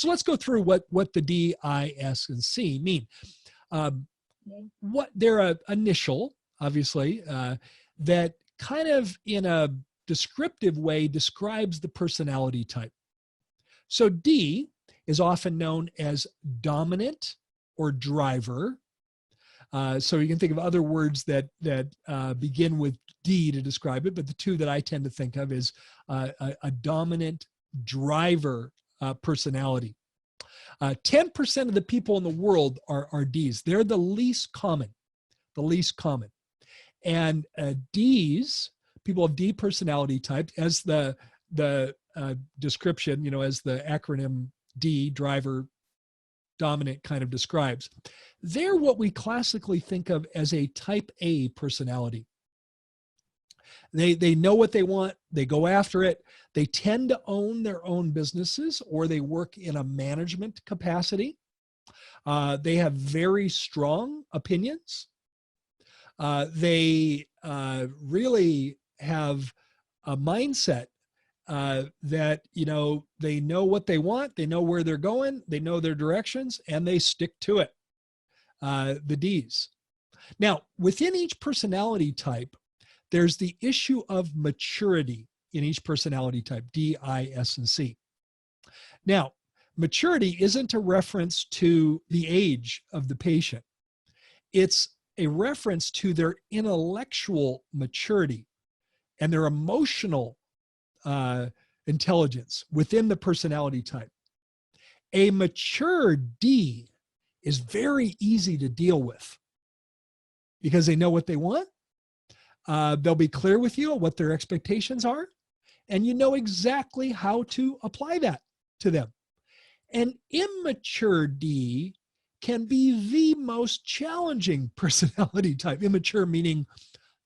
So let's go through what the D, I, S, and C mean. What they're a initial, obviously, that kind of in a descriptive way describes the personality type. So D is often known as dominant or driver. So you can think of other words that begin with D to describe it, but the two that I tend to think of is a dominant driver personality. 10% of the people in the world are Ds. They're the least common, And Ds, people of D personality type, as the description, as the acronym D, driver, dominant, kind of describes, they're what we classically think of as a type A personality. They know what they want. They go after it. They tend to own their own businesses, or they work in a management capacity. They have very strong opinions. They really have a mindset that, they know what they want. They know where they're going. They know their directions, and they stick to it. The Ds. Now, within each personality type, there's the issue of maturity in each personality type, D, I, S, and C. Now, maturity isn't a reference to the age of the patient. It's a reference to their intellectual maturity and their emotional intelligence within the personality type. A mature D is very easy to deal with because they know what they want. They'll be clear with you what their expectations are, and you know exactly how to apply that to them. An immature D can be the most challenging personality type. Immature meaning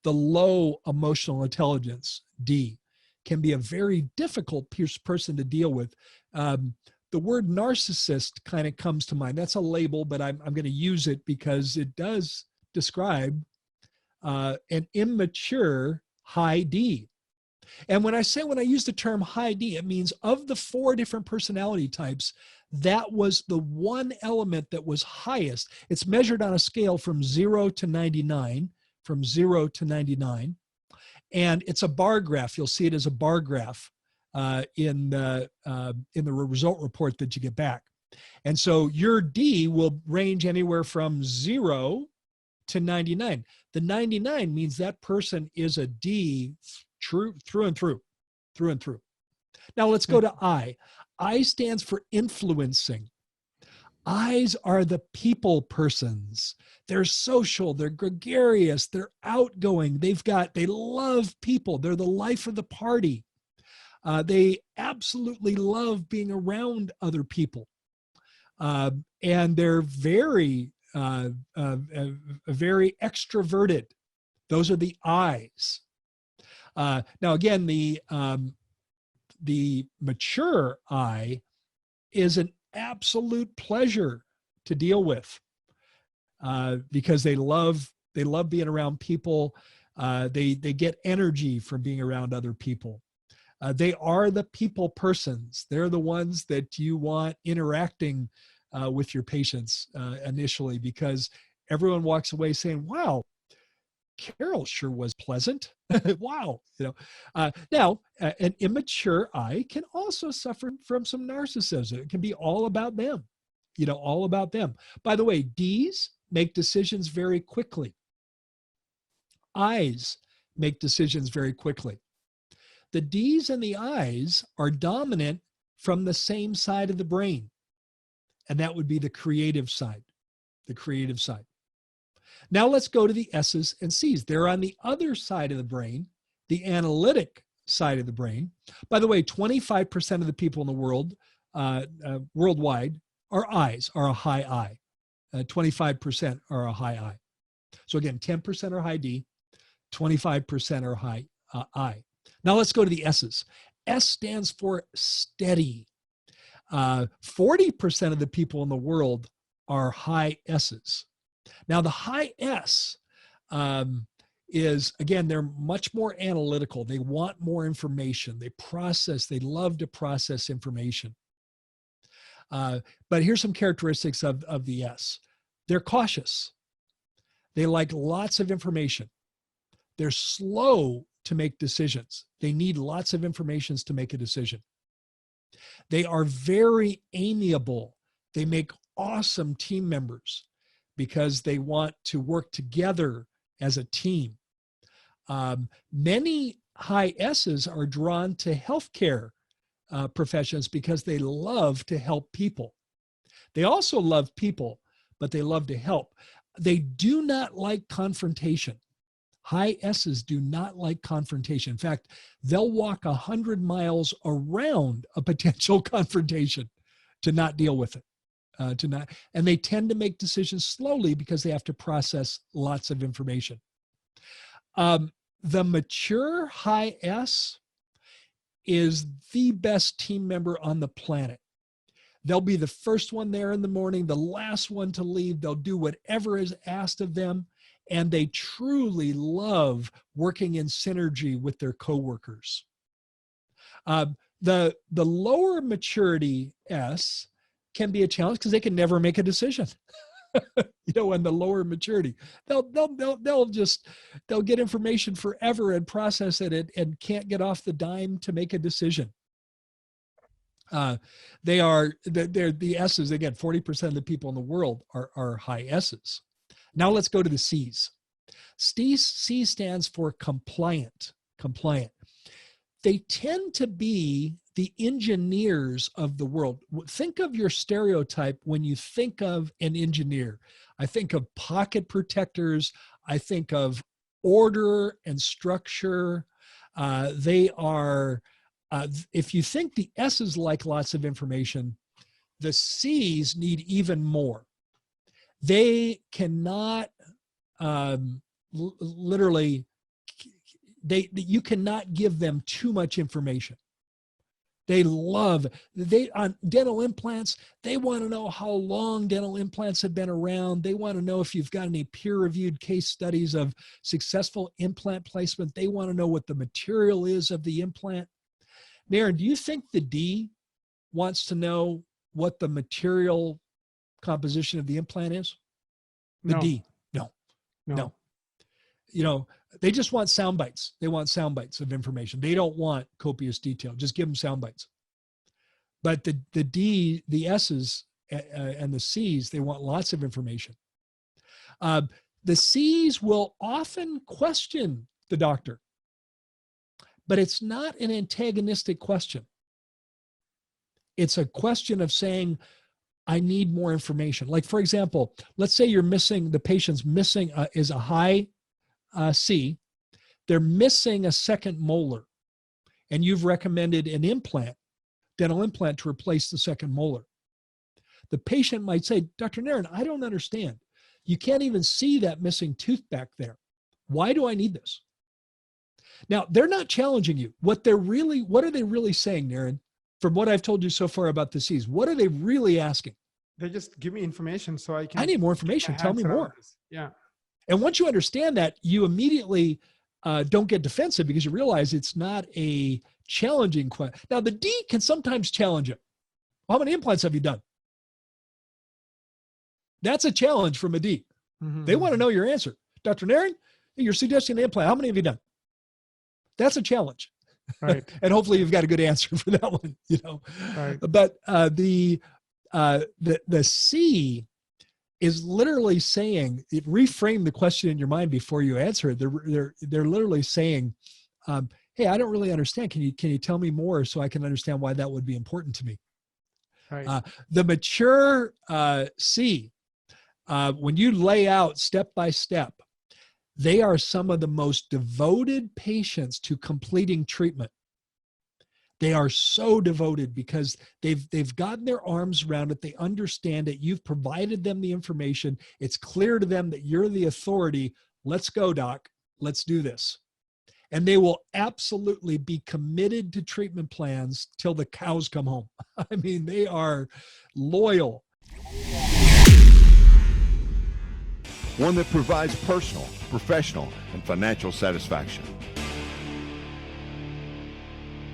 the low emotional intelligence D can be a very difficult person to deal with. The word narcissist kind of comes to mind. That's a label, but I'm going to use it because it does describe an immature high D. And when I use the term high D, it means of the 4 different personality types, that was the one element that was highest. It's measured on a scale from 0 to 99, And it's a bar graph. You'll see it as a bar graph in the result report that you get back. And so your D will range anywhere from 0 to 99. The 99 means that person is a D through and through. Now let's go to I. I stands for influencing. I's are the people persons. They're social, they're gregarious, they're outgoing. They love people. They're the life of the party. They absolutely love being around other people. And they're very extroverted. Those are the I's. Now, again, the mature I is an absolute pleasure to deal with because they love being around people. They get energy from being around other people. They are the people persons. They're the ones that you want interacting with your patients initially, because everyone walks away saying, wow, Carol sure was pleasant. Wow. Now, an immature I can also suffer from some narcissism. It can be all about them, all about them. By the way, Ds make decisions very quickly. I's make decisions very quickly. The D's and the I's are dominant from the same side of the brain, and that would be the creative side. Now let's go to the S's and C's. They're on the other side of the brain, the analytic side of the brain. By the way, 25% of the people in the world, worldwide, are I's, are a high I. 25% are a high I. So again, 10% are high D, 25% are high I. Now let's go to the S's. S stands for steady. 40% of the people in the world are high S's. Now the high S is, again, they're much more analytical. They want more information. They love to process information. But here's some characteristics of the S. They're cautious. They like lots of information. They're slow to make decisions. They need lots of information to make a decision. They are very amiable. They make awesome team members because they want to work together as a team. Many high S's are drawn to healthcare professions because they love to help people. They also love people, but they love to help. They do not like confrontation. High S's do not like confrontation. In fact, they'll walk 100 miles around a potential confrontation to not deal with it. And they tend to make decisions slowly because they have to process lots of information. The mature high S is the best team member on the planet. They'll be the first one there in the morning, the last one to leave. They'll do whatever is asked of them. And they truly love working in synergy with their coworkers. The lower maturity S can be a challenge because they can never make a decision. In the lower maturity, they'll get information forever and process it and can't get off the dime to make a decision. They're the S's. Again, 40% of the people in the world are high S's. Now let's go to the C's. C stands for compliant. They tend to be the engineers of the world. Think of your stereotype when you think of an engineer. I think of pocket protectors. I think of order and structure. They are, if you think the S's like lots of information, the C's need even more. They cannot literally, you cannot give them too much information. On dental implants, they want to know how long dental implants have been around. They want to know if you've got any peer-reviewed case studies of successful implant placement. They want to know what the material is of the implant. Naren, do you think the D wants to know what the material composition of the implant is? The D, no. They just want sound bites. They want sound bites of information. They don't want copious detail. Just give them sound bites. But the D, the S's, and the C's, they want lots of information. The C's will often question the doctor, but it's not an antagonistic question. It's a question of saying, I need more information. Like, for example, let's say the patient's missing is a high C. They're missing a second molar, and you've recommended an dental implant to replace the second molar. The patient might say, Dr. Naren, I don't understand. You can't even see that missing tooth back there. Why do I need this? Now, they're not challenging you. What are they really saying, Naren? From what I've told you so far about the C's, what are they really asking? They just give me information so I can. I need more information. Tell me more. Yeah. And once you understand that, you immediately don't get defensive because you realize it's not a challenging question. Now, the D can sometimes challenge it. How many implants have you done? That's a challenge from a D. Mm-hmm. They want to know your answer. Dr. Naren, you're suggesting an implant. How many have you done? That's a challenge. Right. And hopefully you've got a good answer for that one, Right. But the C is literally saying, reframe the question in your mind before you answer it. They're literally saying, hey, I don't really understand. Can you tell me more so I can understand why that would be important to me? Right. The mature C, when you lay out step by step, they are some of the most devoted patients to completing treatment. They are so devoted because they've gotten their arms around it. They understand it. You've provided them the information. It's clear to them that you're the authority. Let's go, doc. Let's do this. And they will absolutely be committed to treatment plans till the cows come home. I mean, they are loyal. One that provides personal, professional, and financial satisfaction.